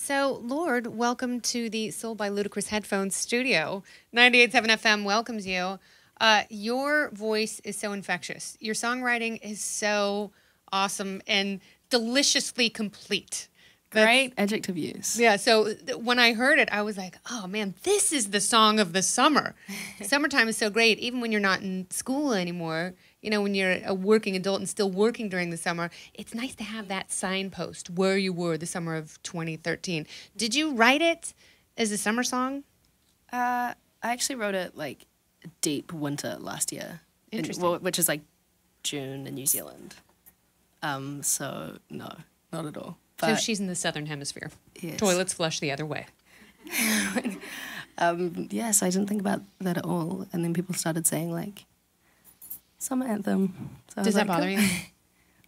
So, Lord, welcome to the Soul by Ludacris Headphones studio. 98.7 FM welcomes you. Your voice is so infectious. Your songwriting is so awesome and deliciously complete. Great adjective use. Yeah, so when I heard it, I was like, oh man, this is the song of the summer. Summertime is so great, even when you're not in school anymore. You know, when you're a working adult and still working during the summer, it's nice to have that signpost where you were the summer of 2013. Did you write it as a summer song? I actually wrote it like deep winter last year. Interesting. Which is like June in New Zealand. So no, not at all. So she's in the southern hemisphere. Yes. Toilets flush the other way. Yes, I didn't think about that at all. And then people started saying like, summer anthem. So Does that bother you?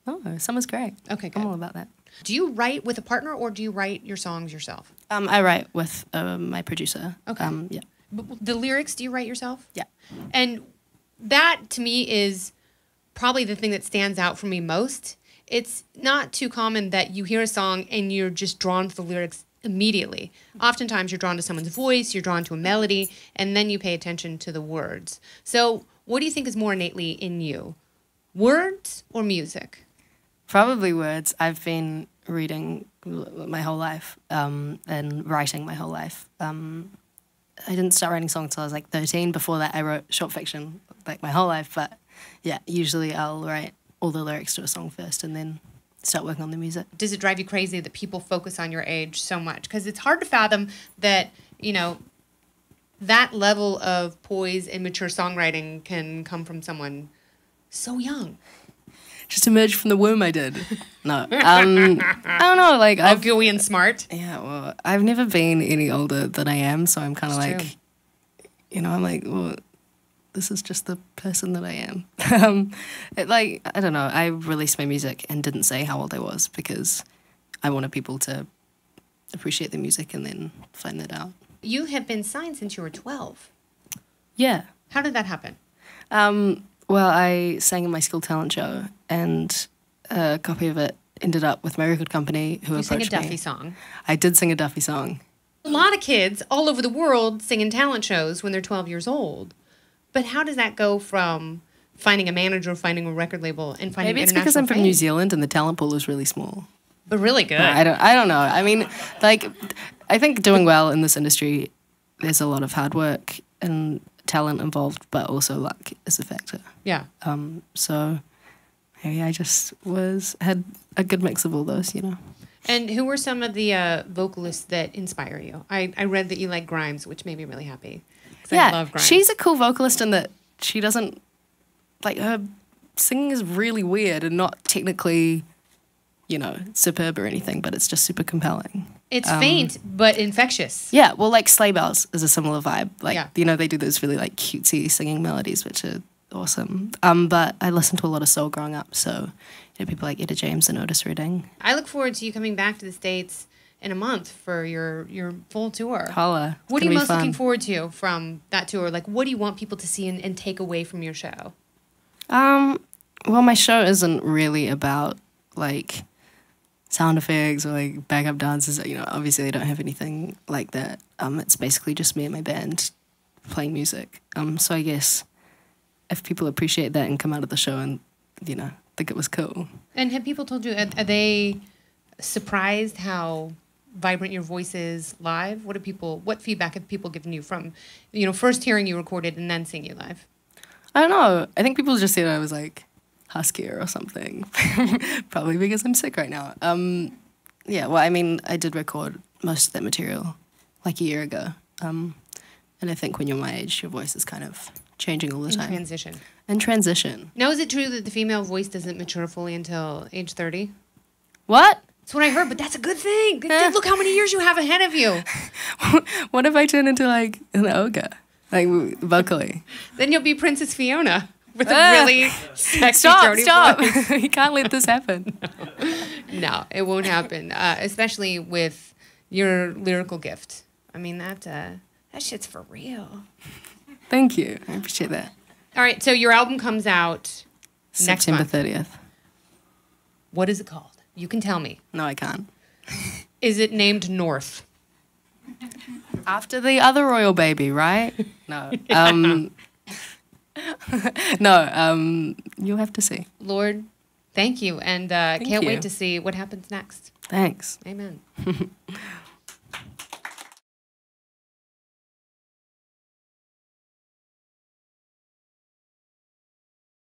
No, summer's great. Okay, good. I'm all about that. Do you write with a partner or do you write your songs yourself? I write with my producer. Okay. Yeah. But the lyrics, do you write yourself? Yeah. And that, to me, is probably the thing that stands out for me most. It's not too common that you hear a song and you're just drawn to the lyrics immediately. Oftentimes, you're drawn to someone's voice, you're drawn to a melody, and then you pay attention to the words. So what do you think is more innately in you? Words or music? Probably words. I've been reading my whole life and writing my whole life. I didn't start writing songs until I was like 13. Before that, I wrote short fiction like my whole life. But yeah, usually I'll write all the lyrics to a song first and then start working on the music. Does it drive you crazy that people focus on your age so much? Because it's hard to fathom that, you know, that level of poise and mature songwriting can come from someone so young. Just emerged from the womb, I did. No. I don't know, like... Oh, gooey and smart? Yeah, well, I've never been any older than I am, so I'm kind of like... true. You know, I'm like, well, this is just the person that I am. I don't know, I released my music and didn't say how old I was because I wanted people to appreciate the music and then find that out. You have been signed since you were 12. Yeah. How did that happen? Well, I sang in my school talent show, and a copy of it ended up with my record company who You sang a approached me. Duffy song. I did sing a Duffy song. A lot of kids all over the world sing in talent shows when they're 12 years old. But how does that go from finding a manager, finding a record label, and finding Maybe it's international because I'm from fame? New Zealand and the talent pool is really small. But really good. I don't know. I mean, like, I think doing well in this industry, there's a lot of hard work and talent involved, but also luck is a factor. Yeah. So maybe I just had a good mix of all those, you know. And who were some of the vocalists that inspire you? I read that you like Grimes, which made me really happy. 'Cause I love Grimes. She's a cool vocalist in that she doesn't, like, her singing is really weird and not technically, you know, superb or anything, but it's just super compelling. It's faint, but infectious. Yeah, well, like Sleigh Bells is a similar vibe. Like, Yeah. you know, they do those really, like, cutesy singing melodies, which are awesome. But I listened to a lot of soul growing up, so, you know, people like Etta James and Otis Redding. I look forward to you coming back to the States in a month for your full tour. Holla. It's What are you gonna be most fun. looking forward to from that tour? Like, what do you want people to see and take away from your show? Well, my show isn't really about, like, sound effects or, like, backup dances. You know, obviously I don't have anything like that. It's basically just me and my band playing music. So I guess if people appreciate that and come out of the show and, you know, think it was cool. And have people told you, are they surprised how vibrant your voice is live? What feedback have people given you from, you know, first hearing you recorded and then seeing you live? I don't know. I think people just said I was, like, huskier or something. Probably because I'm sick right now. Yeah, well, I mean, I did record most of that material like a year ago. And I think when you're my age, your voice is kind of changing all the In time. transition. And transition. Now, is it true that the female voice doesn't mature fully until age 30? What? That's what I heard, but that's a good thing. Look how many years you have ahead of you. What if I turn into, like, an ogre? Like, vocally. Then you'll be Princess Fiona with a really sexy, throaty Stop! voice. You can't let this happen. No, it won't happen, especially with your lyrical gift. I mean, that shit's for real. Thank you. I appreciate that. All right, so your album comes out next September month. 30th. What is it called? You can tell me. No, I can't. Is it named North? After the other royal baby, right? No. No, you'll have to see. Lord, thank you. And can't you. wait to see what happens next. Thanks. Amen.